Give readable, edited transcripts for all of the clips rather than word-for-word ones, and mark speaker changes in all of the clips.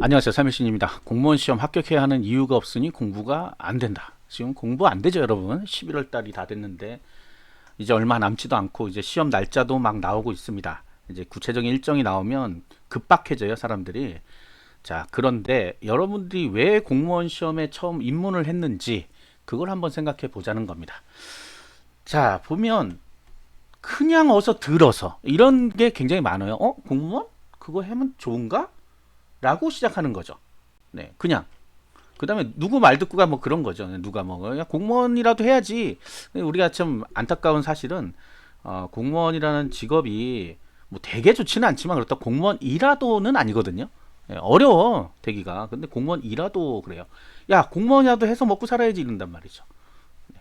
Speaker 1: 안녕하세요, 삼일신입니다. 공무원 시험 합격해야 하는 이유가 없으니 공부가 안 된다. 지금 공부 안 되죠, 여러분. 11월 달이 다 됐는데 이제 얼마 남지도 않고 이제 시험 날짜도 막 나오고 있습니다. 이제 구체적인 일정이 나오면 급박해져요, 사람들이. 자, 그런데 여러분들이 왜 공무원 시험에 처음 입문을 했는지 그걸 한번 생각해 보자는 겁니다. 자, 보면 그냥 어서 들어서 이런 게 굉장히 많아요. 공무원? 그거 하면 좋은가? 라고 시작하는 거죠. 네, 그냥. 그 다음에 누구 말 듣고가 뭐 그런 거죠. 누가 뭐 그냥 공무원이라도 해야지. 우리가 참 안타까운 사실은 공무원이라는 직업이 뭐 되게 좋지는 않지만 그렇다 공무원이라도는 아니거든요. 예, 어려워 되기가. 근데 공무원이라도 그래요. 야, 공무원이라도 해서 먹고 살아야지 이런단 말이죠.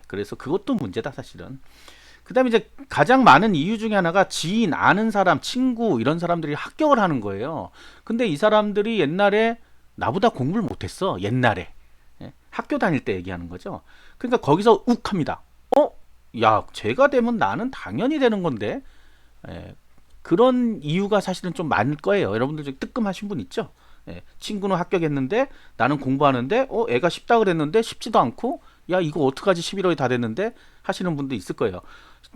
Speaker 1: 그래서 그것도 문제다 사실은. 그 다음에 이제 가장 많은 이유 중에 하나가 지인, 아는 사람, 친구 이런 사람들이 합격을 하는 거예요. 근데 이 사람들이 옛날에 나보다 공부를 못했어. 옛날에. 예? 학교 다닐 때 얘기하는 거죠. 그러니까 거기서 욱합니다. 야, 제가 되면 나는 당연히 되는 건데. 예, 그런 이유가 사실은 좀 많을 거예요. 여러분들 좀 뜨끔하신 분 있죠? 예, 친구는 합격했는데 나는 공부하는데 애가 쉽다 그랬는데 쉽지도 않고 야 이거 어떡하지 11월이 다 됐는데 하시는 분도 있을 거예요.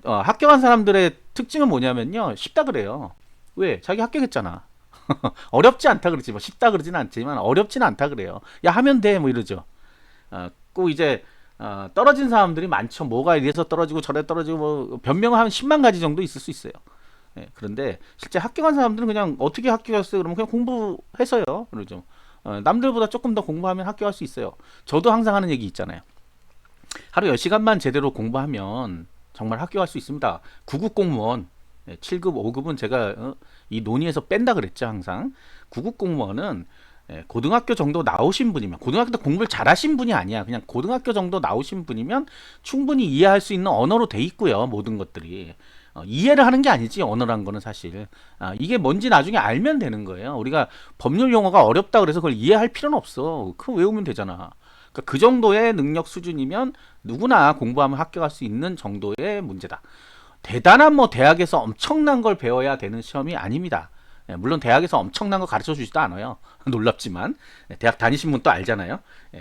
Speaker 1: 합격한 사람들의 특징은 뭐냐면요 쉽다 그래요. 왜? 자기 합격했잖아. 어렵지 않다 그러지 뭐 쉽다 그러지는 않지만 어렵지는 않다 그래요. 야 하면 돼 뭐 이러죠. 꼭 이제 떨어진 사람들이 많죠. 뭐가 이래서 떨어지고 저래 떨어지고 뭐 변명을 한 10만 가지 정도 있을 수 있어요. 예, 그런데 실제 합격한 사람들은 그냥 어떻게 합격했어요? 그러면 그냥 공부해서요. 그러죠. 남들보다 조금 더 공부하면 합격할 수 있어요. 저도 항상 하는 얘기 있잖아요. 하루 10시간만 제대로 공부하면 정말 합격할 수 있습니다. 9급 공무원 7급, 5급은 제가 이 논의에서 뺀다 그랬죠, 항상. 9급 공무원은 고등학교 정도 나오신 분이면 고등학교 때 공부를 잘하신 분이 아니야. 그냥 고등학교 정도 나오신 분이면 충분히 이해할 수 있는 언어로 돼 있고요. 모든 것들이. 이해를 하는 게 아니지 언어란 거는 사실 이게 뭔지 나중에 알면 되는 거예요. 우리가 법률 용어가 어렵다 그래서 그걸 이해할 필요는 없어. 그거 외우면 되잖아. 그러니까 그 정도의 능력 수준이면 누구나 공부하면 합격할 수 있는 정도의 문제다. 대단한 뭐 대학에서 엄청난 걸 배워야 되는 시험이 아닙니다. 물론 대학에서 엄청난 거 가르쳐 주지도 않아요. 놀랍지만 대학 다니신 분 또 알잖아요.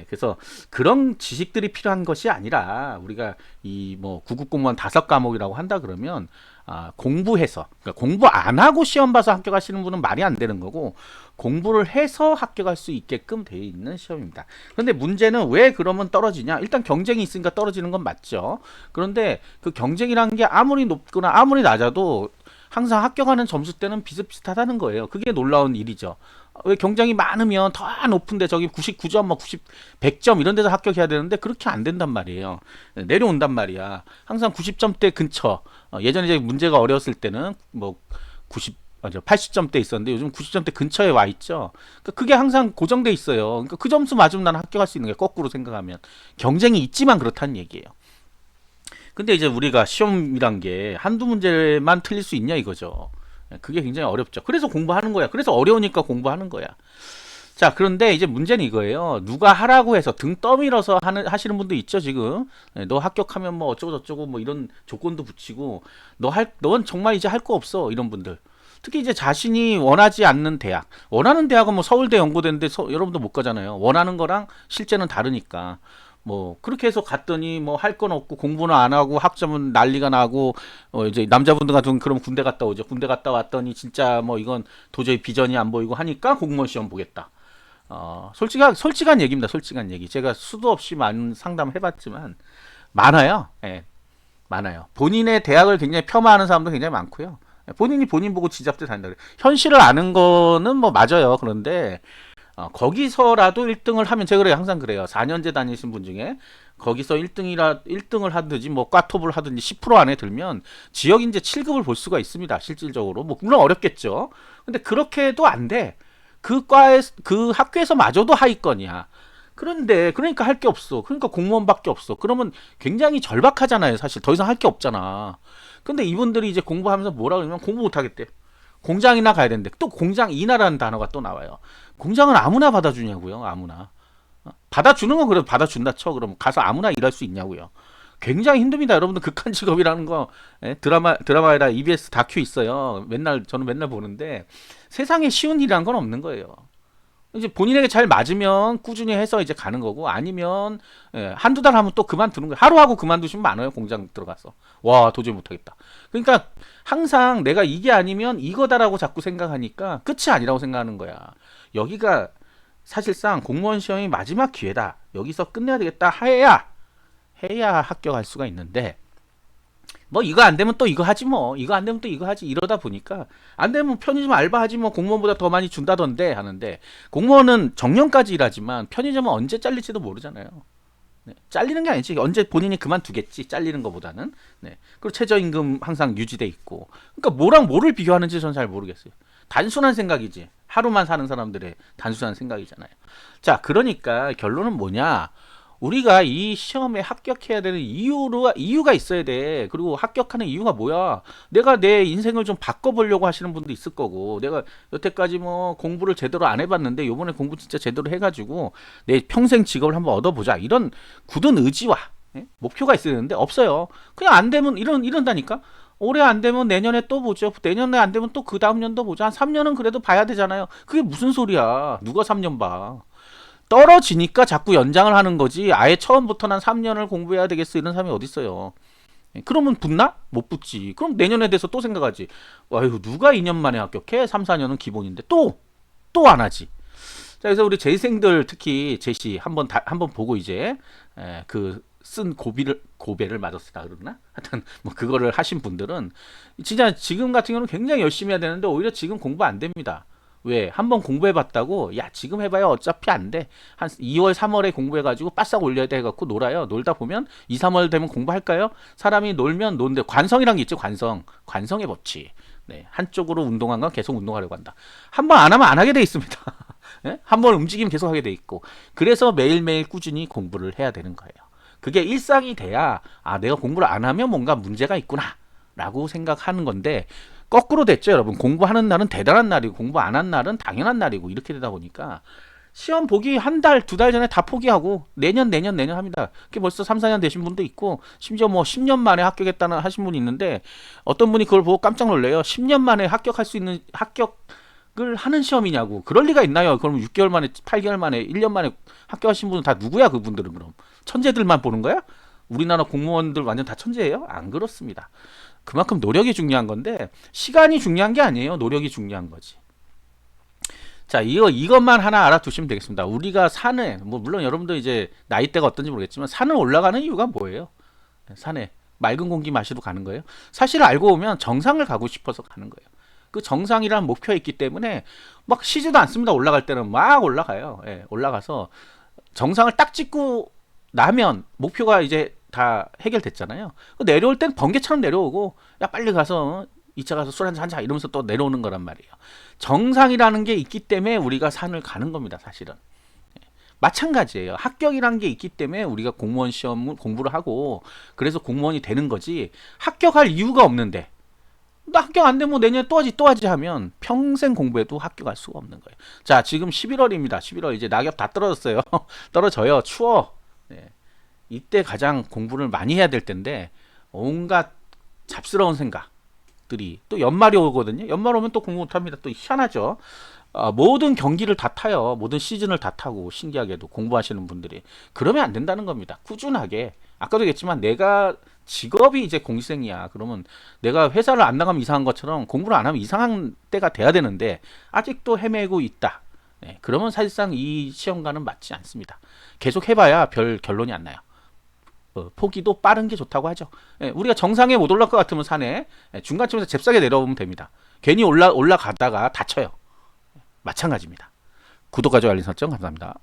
Speaker 1: 그래서 그런 지식들이 필요한 것이 아니라 우리가 이 뭐 구급 공무원 5과목이라고 한다 그러면 공부해서 그러니까 공부 안 하고 시험 봐서 합격하시는 분은 말이 안 되는 거고 공부를 해서 합격할 수 있게끔 되어 있는 시험입니다. 그런데 문제는 왜 그러면 떨어지냐? 일단 경쟁이 있으니까 떨어지는 건 맞죠. 그런데 그 경쟁이라는 게 아무리 높거나 아무리 낮아도 항상 합격하는 점수 때는 비슷비슷하다는 거예요. 그게 놀라운 일이죠. 왜 경쟁이 많으면 더 높은데 저기 99점, 뭐 90, 100점 이런 데서 합격해야 되는데 그렇게 안 된단 말이에요. 내려온단 말이야. 항상 90점대 근처. 예전에 이제 문제가 어려웠을 때는 뭐 90, 맞아 80점대 있었는데 요즘 90점대 근처에 와 있죠. 그러니까 그게 항상 고정돼 있어요. 그러니까 그 점수 맞으면 나는 합격할 수 있는 게 거꾸로 생각하면 경쟁이 있지만 그렇다는 얘기예요. 근데 이제 우리가 시험이란 게 한두 문제만 틀릴 수 있냐 이거죠. 그게 굉장히 어렵죠. 그래서 공부하는 거야. 그래서 어려우니까 공부하는 거야. 자, 그런데 이제 문제는 이거예요. 누가 하라고 해서 등 떠밀어서 하시는 분도 있죠, 지금. 너 합격하면 뭐 어쩌고 저쩌고 뭐 이런 조건도 붙이고, 넌 정말 이제 할 거 없어. 이런 분들. 특히 이제 자신이 원하지 않는 대학. 원하는 대학은 뭐 서울대, 연고대인데 여러분도 못 가잖아요. 원하는 거랑 실제는 다르니까. 뭐 그렇게 해서 갔더니 뭐 할 건 없고 공부는 안 하고 학점은 난리가 나고 이제 남자분들 같은 그럼 군대 갔다 오죠. 군대 갔다 왔더니 진짜 뭐 이건 도저히 비전이 안 보이고 하니까 공무원 시험 보겠다. 솔직한 얘기입니다. 솔직한 얘기. 제가 수도 없이 많은 상담 해봤지만 많아요. 예, 많아요. 본인의 대학을 굉장히 폄하하는 사람도 굉장히 많고요. 본인이 본인 보고 지잡대 다닌다 그래. 현실을 아는 거는 뭐 맞아요. 그런데 거기서라도 1등을 하면 제가 그래요. 항상 그래요. 4년제 다니신 분 중에 거기서 1등을 하든지 뭐 과톱을 하든지 10% 안에 들면 지역 인재 7급을 볼 수가 있습니다. 실질적으로. 뭐 물론 어렵겠죠. 근데 그렇게 해도 안 돼. 그 학교에서 마저도 하위권이야. 그런데 그러니까 할 게 없어. 그러니까 공무원밖에 없어. 그러면 굉장히 절박하잖아요. 사실 더 이상 할 게 없잖아. 근데 이분들이 이제 공부하면서 뭐라 그러면 공부 못 하겠대. 공장이나 가야 되는데 또 공장이나라는 단어가 또 나와요. 공장은 아무나 받아주냐고요. 아무나. 받아주는 건 그래도 받아준다 쳐. 그럼 가서 아무나 일할 수 있냐고요. 굉장히 힘듭니다. 여러분들 극한 직업이라는 거 드라마에다 EBS 다큐 있어요. 저는 맨날 보는데 세상에 쉬운 일이란 건 없는 거예요. 이제 본인에게 잘 맞으면 꾸준히 해서 이제 가는 거고, 아니면 한두 달 하면 또 그만두는 거예요. 하루 하고 그만두시면 많아요. 공장 들어가서 와 도저히 못하겠다. 그러니까 항상 내가 이게 아니면 이거다라고 자꾸 생각하니까 끝이 아니라고 생각하는 거야. 여기가 사실상 공무원 시험이 마지막 기회다. 여기서 끝내야 되겠다 해야 합격할 수가 있는데, 뭐 이거 안 되면 또 이거 하지, 뭐 이거 안 되면 또 이거 하지, 이러다 보니까 안 되면 편의점 알바하지, 뭐 공무원보다 더 많이 준다던데 하는데, 공무원은 정년까지 일하지만 편의점은 언제 잘릴지도 모르잖아요. 네, 잘리는 게 아니지, 언제 본인이 그만두겠지, 잘리는 것보다는. 네. 그리고 최저임금 항상 유지돼 있고, 그러니까 뭐랑 뭐를 비교하는지 저는 잘 모르겠어요. 단순한 생각이지, 하루만 사는 사람들의 단순한 생각이잖아요. 자, 그러니까 결론은 뭐냐, 우리가 이 시험에 합격해야 되는 이유가 있어야 돼. 그리고 합격하는 이유가 뭐야? 내가 내 인생을 좀 바꿔보려고 하시는 분도 있을 거고, 내가 여태까지 뭐 공부를 제대로 안 해봤는데 요번에 공부 진짜 제대로 해가지고 내 평생 직업을 한번 얻어보자, 이런 굳은 의지와 목표가 있어야 되는데 없어요. 그냥 안 되면 이런다니까. 올해 안 되면 내년에 또 보죠. 내년에 안 되면 또 그 다음 년도 보죠. 한 3년은 그래도 봐야 되잖아요. 그게 무슨 소리야? 누가 3년 봐? 떨어지니까 자꾸 연장을 하는 거지. 아예 처음부터 난 3년을 공부해야 되겠어, 이런 사람이 어디 있어요. 그러면 붙나? 못 붙지. 그럼 내년에 대해서 또 생각하지. 아유, 누가 2년 만에 합격해? 3, 4년은 기본인데 또 안 하지. 자, 그래서 우리 재생들 특히 제시 한번 보고 이제 그 쓴 고배를 맞았다 그러나? 하여튼 뭐 그거를 하신 분들은 진짜 지금 같은 경우는 굉장히 열심히 해야 되는데 오히려 지금 공부 안 됩니다. 왜? 한번 공부해봤다고, 야 지금 해봐야 어차피 안 돼. 한 2월 3월에 공부해가지고 바싹 올려야 돼 해갖고 놀아요. 놀다 보면 2, 3월 되면 공부할까요? 사람이 놀면 노는데, 관성이란 게 있지. 관성의 법칙. 네, 한쪽으로 운동한 건 계속 운동하려고 한다. 한번 안 하면 안 하게 돼 있습니다. 네? 한번 움직이면 계속 하게 돼 있고, 그래서 매일매일 꾸준히 공부를 해야 되는 거예요. 그게 일상이 돼야, 아 내가 공부를 안 하면 뭔가 문제가 있구나 라고 생각하는 건데, 거꾸로 됐죠, 여러분. 공부하는 날은 대단한 날이고 공부 안 한 날은 당연한 날이고, 이렇게 되다 보니까 시험 보기 한 달, 두 달 전에 다 포기하고 내년 합니다. 그게 벌써 3, 4년 되신 분도 있고, 심지어 뭐 10년 만에 합격했다는 하신 분이 있는데, 어떤 분이 그걸 보고 깜짝 놀래요. 10년 만에 합격할 수 있는, 합격을 하는 시험이냐고. 그럴 리가 있나요? 그럼 6개월 만에, 8개월 만에, 1년 만에 합격하신 분은 다 누구야? 그분들은 그럼 천재들만 보는 거야? 우리나라 공무원들 완전 다 천재예요? 안 그렇습니다. 그만큼 노력이 중요한 건데, 시간이 중요한 게 아니에요. 노력이 중요한 거지. 자, 이것만 하나 알아두시면 되겠습니다. 우리가 산에, 뭐 물론 여러분도 이제 나이대가 어떤지 모르겠지만 산을 올라가는 이유가 뭐예요? 산에 맑은 공기 마시러 가는 거예요. 사실 알고 보면 정상을 가고 싶어서 가는 거예요. 그 정상이라는 목표가 있기 때문에 막 쉬지도 않습니다. 올라갈 때는 막 올라가요. 올라가서 정상을 딱 찍고 나면 목표가 이제 다 해결됐잖아요. 내려올 땐 번개처럼 내려오고, 야 빨리 가서 2차 가서 술 한잔 하자 이러면서 또 내려오는 거란 말이에요. 정상이라는 게 있기 때문에 우리가 산을 가는 겁니다. 사실은 마찬가지예요. 합격이라는 게 있기 때문에 우리가 공무원 시험 공부를 하고, 그래서 공무원이 되는 거지. 합격할 이유가 없는데, 나 합격 안 되면 뭐 내년에 또 하지 하면 평생 공부해도 합격할 수가 없는 거예요. 자, 지금 11월입니다. 11월 이제 낙엽 다 떨어졌어요. 떨어져요. 추워. 이때 가장 공부를 많이 해야 될 텐데, 온갖 잡스러운 생각들이, 또 연말이 오거든요. 연말 오면 또 공부 못합니다. 또 희한하죠. 모든 경기를 다 타요. 모든 시즌을 다 타고, 신기하게도 공부하시는 분들이. 그러면 안 된다는 겁니다. 꾸준하게. 아까도 얘기했지만 내가 직업이 이제 공시생이야. 그러면 내가 회사를 안 나가면 이상한 것처럼 공부를 안 하면 이상한 때가 돼야 되는데, 아직도 헤매고 있다. 그러면 사실상 이 시험과는 맞지 않습니다. 계속 해봐야 별 결론이 안 나요. 포기도 빠른 게 좋다고 하죠. 우리가 정상에 못 올라갈 것 같으면 산에 중간쯤에서 잽싸게 내려오면 됩니다. 괜히 올라가다가 다쳐요. 마찬가지입니다. 구독과 좋아요, 알림 설정 감사합니다.